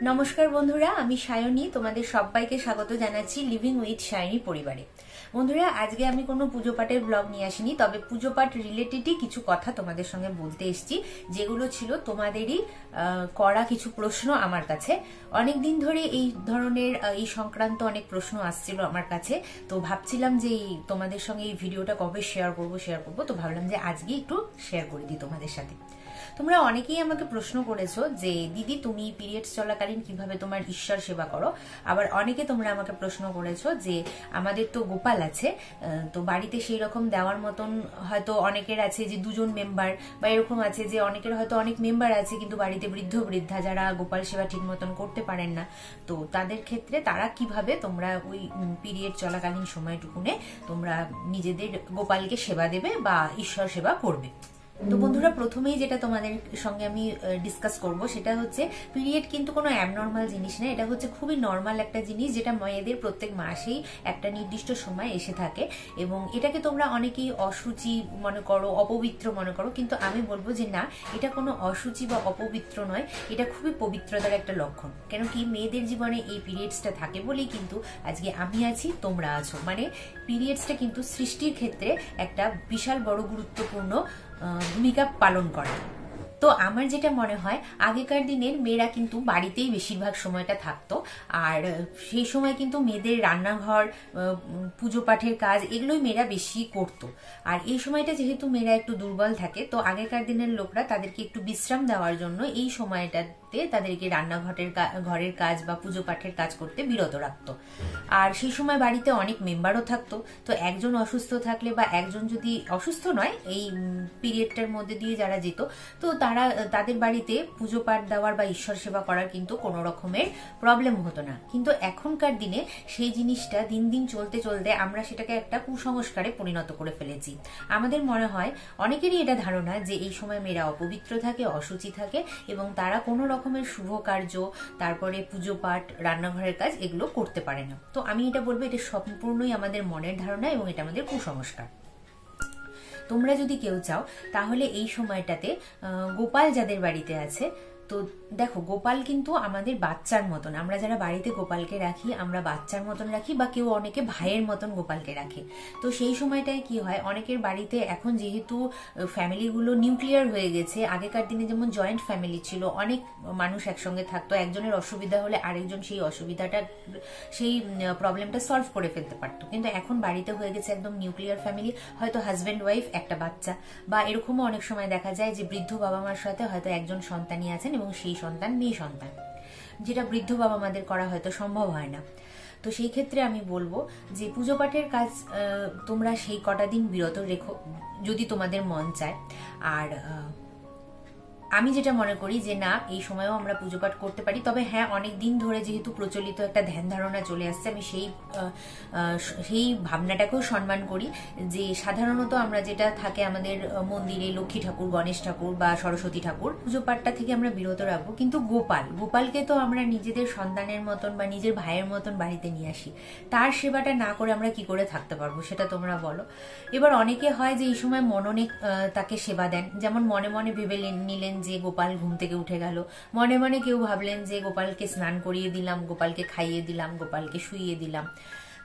নমস্কার বন্ধুরা, আমি সায়নী। তোমাদের সবাইকে স্বাগত জানাচ্ছি লিভিং উইথ সায়নী পরিবারে। বন্ধুরা, আজকে আমি কোনো পুজো পাঠের ব্লগ নিয়ে আসিনি, তবে পুজো পাঠ রিলেটেডই কিছু কথা তোমাদের সঙ্গে বলতে এসেছি, যেগুলো ছিল তোমাদেরই করা কিছু প্রশ্ন আমার কাছে। অনেকদিন ধরে এই ধরনের এই সংক্রান্ত অনেক প্রশ্ন আসছিল আমার কাছে, তো ভাবছিলাম যে তোমাদের সঙ্গে এই ভিডিওটা কবে শেয়ার করবো, তো ভাবলাম যে আজকে একটু শেয়ার করে দিই তোমাদের সাথে। তোমরা অনেকেই আমাকে প্রশ্ন করেছো যে দিদি তুমি পিরিয়ডস চলাকালীন কিভাবে তোমার ঈশ্বর সেবা করো। আবার অনেকে তোমরা আমাকে প্রশ্ন করেছো যে আমাদের তো গোপাল আছে, তো বাড়িতে সেই রকম দেওয়ার মতন হয়তো অনেকের আছে যে দুজন মেম্বার, বা এরকম আছে যে অনেকের হয়তো অনেক মেম্বার আছে কিন্তু বাড়িতে বৃদ্ধ বৃদ্ধা যারা গোপাল সেবা ঠিক মতন করতে পারেন না। তো তাদের ক্ষেত্রে তারা কিভাবে তোমরা ওই পিরিয়ড চলাকালীন সময়টুকুনে তোমরা নিজেদের গোপালকে সেবা দেবে বা ঈশ্বর সেবা করবে। তো বন্ধুরা, প্রথমেই যেটা তোমাদের সঙ্গে আমি ডিসকাস করব সেটা হচ্ছে পিরিয়ড কিন্তু কোনো অ্যাবনর্মাল জিনিস না। এটা হচ্ছে খুবই নর্মাল একটা জিনিস, যেটা মেয়েদের প্রত্যেক মাসেই একটা নির্দিষ্ট সময় এসে থাকে, এবং এটাকে তোমরা অনেকেই অসুচি মনে করো, অপবিত্র মনে করো, কিন্তু আমি বলবো যে না, এটা কোনো অসুচি বা অপবিত্র নয়, এটা খুবই পবিত্রতার একটা লক্ষণ। কেন কি, মেয়েদের জীবনে এই পিরিয়ডসটা থাকে বলেই কিন্তু আজকে আমি আছি, তোমরা আছো। মানে পিরিয়ডসটা কিন্তু সৃষ্টির ক্ষেত্রে একটা বিশাল বড় গুরুত্বপূর্ণ ভূমিকা পালন করে। তো আমার যেটা মনে হয়, আগেকার দিনের মেয়েরা কিন্তু বাড়িতেই বেশিরভাগ সময়টা থাকতো, আর সেই সময় কিন্তু মেয়েদের রান্নাঘর, পুজো পাঠের কাজ, এগুলোই মেয়েরা বেশি করতো। আর এই সময়টা যেহেতু মেয়েরা একটু দুর্বল থাকে, তো আগেকার দিনের লোকরা তাদেরকে একটু বিশ্রাম দেওয়ার জন্য এই সময়টাতে তাদেরকে ঘরের কাজ বা পুজো পাঠের কাজ করতে বিরত রাখতো। আর সেই সময় বাড়িতে অনেক মেম্বারও থাকতো, তো একজন অসুস্থ থাকলে বা একজন যদি অসুস্থ নয়, এই পিরিয়ডটার মধ্যে দিয়ে যারা যেত, তো তাদের বাড়িতে পুজো পাঠ দেওয়ার বা ঈশ্বর সেবা করার কিন্তু কোনো রকমের প্রবলেম হতো না। কিন্তু এখনকার দিনে সেই জিনিসটা দিন দিন চলতে চলতে আমরা সেটাকে একটা কুসংস্কারে পরিণত করে ফেলেছি। আমাদের মনে হয়, অনেকেরই এটা ধারণা যে এই সময় মেয়েরা অপবিত্র থাকে, অসুচি থাকে, এবং তারা কোনো রকমের শুভ কার্য, তারপরে পুজো পাঠ, রান্নাঘরের কাজ এগুলো করতে পারে না। তো আমি এটা বলবো, এটা সম্পূর্ণই আমাদের মনের ধারণা এবং এটা আমাদের কুসংস্কার। তোমরা যদি কেউ চাও তাহলে এই সময়টাতে গোপাল যাদের বাড়িতে আছে, তো দেখো, গোপাল কিন্তু আমাদের বাচ্চার মতন। আমরা যারা বাড়িতে গোপালকে রাখি, আমরা বাচ্চার মতন রাখি, বা কেউ অনেকে ভাইয়ের মতন গোপালকে রাখে। তো সেই সময়টায় কি হয়, অনেকের বাড়িতে এখন যেহেতু ফ্যামিলিগুলো নিউক্লিয়ার হয়ে গেছে, আগেকার দিনে যেমন জয়েন্ট ফ্যামিলি ছিল, অনেক মানুষ একসঙ্গে থাকতো, একজনের অসুবিধা হলে আরেকজন সেই প্রবলেমটা সলভ করে ফেলতে পারতো। কিন্তু এখন বাড়িতে হয়ে গেছে একদম নিউক্লিয়ার ফ্যামিলি, হয়তো হাজব্যান্ড ওয়াইফ, একটা বাচ্চা, বা এরকমও অনেক সময় দেখা যায় যে বৃদ্ধ বাবা মার সাথে হয়তো একজন সন্তানই আছেন এবং সেই সন্তান মেয়ে সন্তান, যেটা বৃদ্ধ বাবা মাদের করা হয়তো সম্ভব হয় না। তো সেই ক্ষেত্রে আমি বলবো যে পুজো পাঠের কাজ তোমরা সেই কটা দিন বিরত রেখো যদি তোমাদের মন চায়। আর আমি যেটা মনে করি যে না, এই সময়ও আমরা পুজো পাঠ করতে পারি, তবে হ্যাঁ, অনেক দিন ধরে যেহেতু প্রচলিত একটা ধ্যান ধারণা চলে আসছে, আমি সেই ভাবনাটাকেও সম্মান করি। যে সাধারণত আমরা যেটা থাকে আমাদের মন্দিরে লক্ষ্মী ঠাকুর, গণেশ ঠাকুর বা সরস্বতী ঠাকুর, পুজো পাঠটা থেকে আমরা বিরত রাখবো, কিন্তু গোপালকে তো আমরা নিজেদের সন্তানের মতন বা নিজের ভাইয়ের মতন বাড়িতে নিয়ে আসি। তার সেবাটা না করে আমরা কি করে থাকতে পারবো, সেটা তোমরা বলো। এবার অনেকে হয় যে এই সময় মননে তাকে সেবা দেন, যেমন মনে মনে ভেবে নিলেন যে গোপাল ঘুম থেকে উঠে গেল, মনে মনে কেউ ভাবলেন যে গোপালকে স্নান করিয়ে দিলাম, গোপালকে খাইয়ে দিলাম, গোপালকে শুইয়ে দিলাম।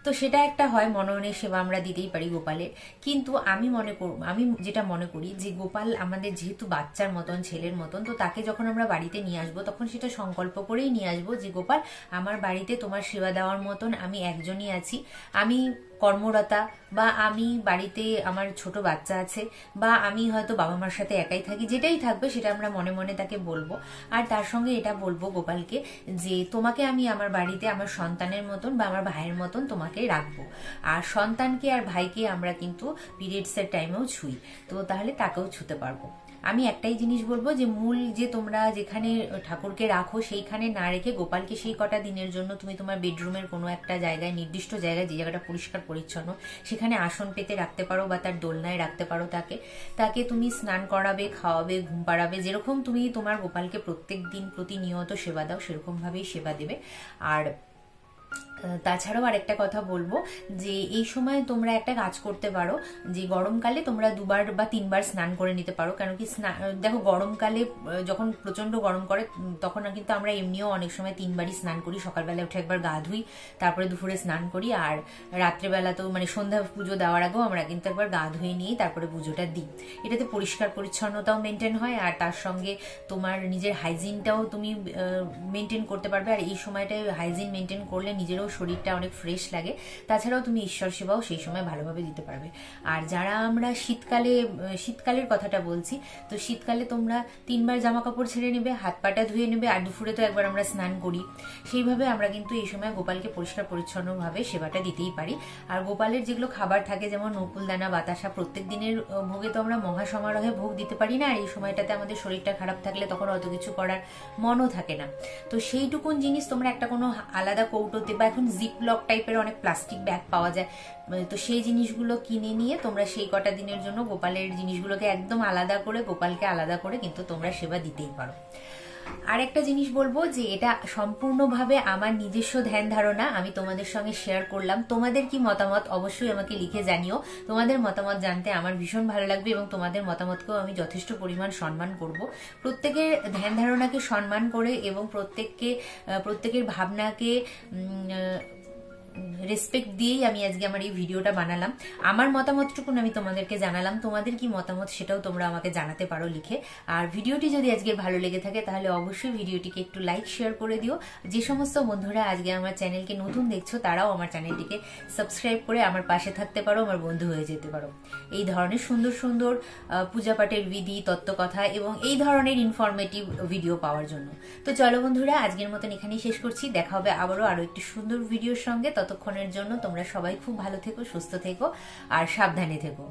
তো সেটা একটা হয়, মননের সেবা আমরা দিতেই পারি গোপালের। কিন্তু আমি যেটা মনে করি যে গোপাল আমাদের যেহেতু বাচ্চার মতন, ছেলের মতন, তো তাকে যখন আমরা বাড়িতে নিয়ে আসবো, তখন সেটা সংকল্প করেই নিয়ে আসবো যে গোপাল, আমার বাড়িতে তোমার সেবা দেওয়ার মতন আমি একজনই আছি, আমি কর্মরতা, বা আমি বাড়িতে আমার ছোট বাচ্চা আছে, বা আমি হয়তো বাবা মার সাথে একাই থাকি, যেটাই থাকবে সেটা আমরা মনে মনে তাকে বলবো। আর তার সঙ্গে এটা বলবো গোপালকে যে তোমাকে আমি আমার বাড়িতে আমার সন্তানের মতন বা আমার ভাইয়ের মতন তোমাকে রাখবো। আর সন্তানকে আর ভাইকে আমরা কিন্তু পিরিয়ডসের টাইমেও ছুঁই, তো তাহলে তাকেও ছুতে পারবো। আমি একটাই জিনিস বলবো যে মূল যে তোমরা যেখানে ঠাকুরকে রাখো সেইখানে না রেখে গোপালকে সেই কটা দিনের জন্য তুমি তোমার বেডরুমের কোনো একটা জায়গায়, নির্দিষ্ট জায়গায়, যে জায়গাটা পরিষ্কার পরিচ্ছন্ন, সেখানে আসন পেতে রাখতে পারো বা তার দোলনায় রাখতে পারো। তাকে তুমি স্নান করাবে, খাওয়াবে, ঘুম পাড়াবে, যেরকম তুমি তোমার গোপালকে প্রত্যেক দিন প্রতিনিয়ত সেবা দাও, সেরকম ভাবেই সেবা দেবে। আর তাছাড়াও আরেকটা কথা বলবো যে এই সময় তোমরা একটা কাজ করতে পারো, যে গরমকালে তোমরা 2বার বা 3বার স্নান করে নিতে পারো। কেন কি দেখো গরমকালে যখন প্রচন্ড গরম করে তখন কিন্তু আমরা এমনিও অনেক সময় 3বারই স্নান করি। সকালবেলা উঠে একবার গা ধুই, তারপরে দুপুরে স্নান করি, আর রাত্রেবেলা তো মানে সন্ধ্যা পুজো দেওয়ার আগেও আমরা কিন্তু একবার গা ধুয়ে নিয়ে তারপরে পুজোটা দিই। এটাতে পরিষ্কার পরিচ্ছন্নতাও মেনটেন হয়, আর তার সঙ্গে তোমার নিজের হাইজিনটাও তুমি মেনটেন করতে পারবে। আর এই সময়টায় হাইজিন মেনটেন করলে নিজেরও শরীরটা অনেক ফ্রেশ লাগে। তাছাড়াও তুমি ঈশ্বর সেবাও সেই সময় ভালোভাবে দিতে পারবে। আর যারা আমরা শীতকালের কথাটা বলছি, তো শীতকালে তোমরা 3বার জামা কাপড় ছেড়ে নেবে, হাত পাটা ধুয়ে নেবে, আর দুপুরে তো একবার আমরা স্নান করি। সেইভাবে আমরা কিন্তু এই সময় গোপালকে পরিষ্কার পরিচ্ছন্নভাবে সেবাটা দিতেই পারি। আর গোপালের যেগুলো খাবার থাকে, যেমন নকুলদানা, বাতাসা, প্রত্যেক দিনের ভোগে তো আমরা মহাসমারোহে ভোগ দিতে পারি না। আর এই সময়টাতে আমাদের শরীরটা খারাপ থাকলে তখন অত কিছু করার মনও থাকে না। তো সেইটুকুন জিনিস তোমরা একটা কোনো আলাদা কৌটোতে, বা এখন জিপলক টাইপের অনেক প্লাস্টিক ব্যাগ পাওয়া যায়, তো সেই জিনিসগুলো কিনে নিয়ে তোমরা সেই কটা দিনের জন্য গোপালের জিনিসগুলোকে একদম আলাদা করে, গোপালকে আলাদা করে কিন্তু তোমরা সেবা দিতেই পারো। আর একটা জিনিস বলবো যে এটা সম্পূর্ণভাবে আমার নিজস্ব ধ্যান ধারণা, আমি তোমাদের সঙ্গে শেয়ার করলাম। তোমাদের কি মতামত অবশ্যই আমাকে লিখে জানিও। তোমাদের মতামত জানতে আমার ভীষণ ভালো লাগবে, এবং তোমাদের মতামতকেও আমি যথেষ্ট পরিমাণ সম্মান করব। প্রত্যেকের ধ্যান ধারণাকে সম্মান করে এবং প্রত্যেকের ভাবনাকে রেসপেক্ট দিয়েই আমি আজকে আমার এই ভিডিওটা বানালাম। আমার মতামতটুকুন আমি তোমাদেরকে জানালাম। তোমাদের কি মতামত সেটাও তোমরা আমাকে জানাতে পারো লিখে। আর ভিডিওটি যদি আজকে ভালো লেগে থাকে তাহলে অবশ্যই ভিডিওটিকে একটু লাইক শেয়ার করে দিও। যে সমস্ত বন্ধুরা আজকে আমার চ্যানেলকে নতুন দেখছো তারাও আমার চ্যানেলটিকে সাবস্ক্রাইব করে আমার পাশে থাকতে পারো, আমার বন্ধু হয়ে যেতে পারো এই ধরনের সুন্দর সুন্দর পূজা পাঠের বিধি, তত্ত্বকথা এবং এই ধরনের ইনফরমেটিভ ভিডিও পাওয়ার জন্য। তো চলো বন্ধুরা, আজকের মতন এখানেই শেষ করছি। দেখা হবে আরো একটি সুন্দর ভিডিওর সঙ্গে। ততক্ষণের জন্য তোমরা সবাই খুব ভালো থেকো, সুস্থ থেকো আর সাবধানে থেকো।